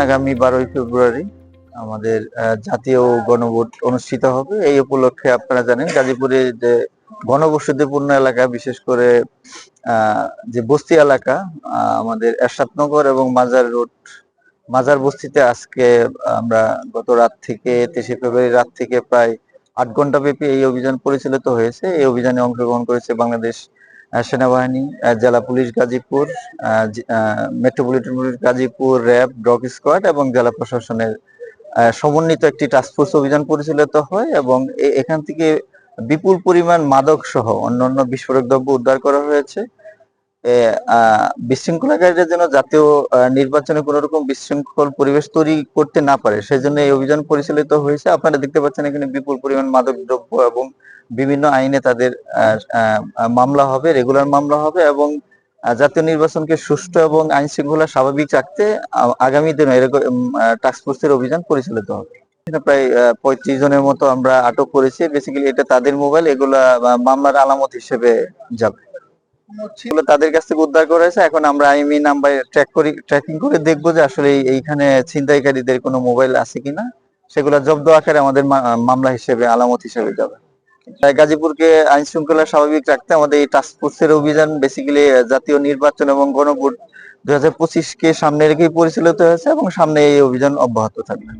আগামী 12ই ফেব্রুয়ারি আমাদের জাতীয় গণভোট অনুষ্ঠিত হবে। এই উপলক্ষে আপনারা জানেন গাজীপুরে যে ঘনবসতিপূর্ণ এলাকা, বিশেষ করে যে বস্তি এলাকা, আমাদের এরশাদনগর এবং মাজার রোড, মাজার বস্তিতে আজকে আমরা গত রাত থেকে 23 ফেব্রুয়ারি রাত থেকে প্রায় 8 ঘন্টা ব্যাপী এই অভিযান পরিচালিত হয়েছে। এই অভিযানে অংশগ্রহণ করেছে বাংলাদেশ সেনাবাহিনী, জেলা police Gazipur, metropolitan police Gazipur, RAB, dog squad এবং জেলা প্রশাসনের সমন্বিত একটি টাস্কফোর্স অভিযান পরিচালিত হয় এবং এখান থেকে বিপুল পরিমাণ মাদক সহ অন্যান্য বিস্ফোরক দ্রব্য উদ্ধার করা হয়েছে। বিশৃঙ্খলাকারীরা যেন জাতীয় নির্বাচনে কোন রকম বিশৃঙ্খল পরিবেশ তৈরি করতে না পারে, সেজন্য এই অভিযান পরিচালিত হয়েছে। আপনারা দেখতে পাচ্ছেন এখানে বিপুল পরিমাণ মাদক দ্রব্য এবং বিভিন্ন আইনে তাদের মামলা হবে, রেগুলার মামলা হবে এবং জাতীয় নির্বাচনকে সুষ্ঠু এবং আইন শৃঙ্খলা স্বাভাবিক রাখতে আগামী দিনে এরকম টাস্কফোর্সের অভিযান পরিচালিত হবে। প্রায় 35 জনের মতো আমরা আটক করেছি। বেসিক্যালি এটা তাদের মোবাইল, এগুলা মামলার আলামত হিসেবে যাবে। তাদের কাছ থেকে উদ্ধার করা হয়েছে। এখন আমরা আইএমই নাম্বার ট্র্যাকিং করে দেখবো যে আসলে এইখানে ছিনতাইকারীদের কোনো মোবাইল আছে কিনা, সেগুলা জব্দ আকারে আমাদের মামলা হিসেবে আলামত হিসেবে যাবে। গাজীপুরকে আইন শৃঙ্খলা স্বাভাবিক রাখতে আমাদের এই টাস্কফোর্সের অভিযান বেসিক্যালি জাতীয় নির্বাচন এবং গণভোট 2025 কে সামনে রেখেই পরিচালিত হয়েছে এবং সামনে এই অভিযান অব্যাহত থাকবে।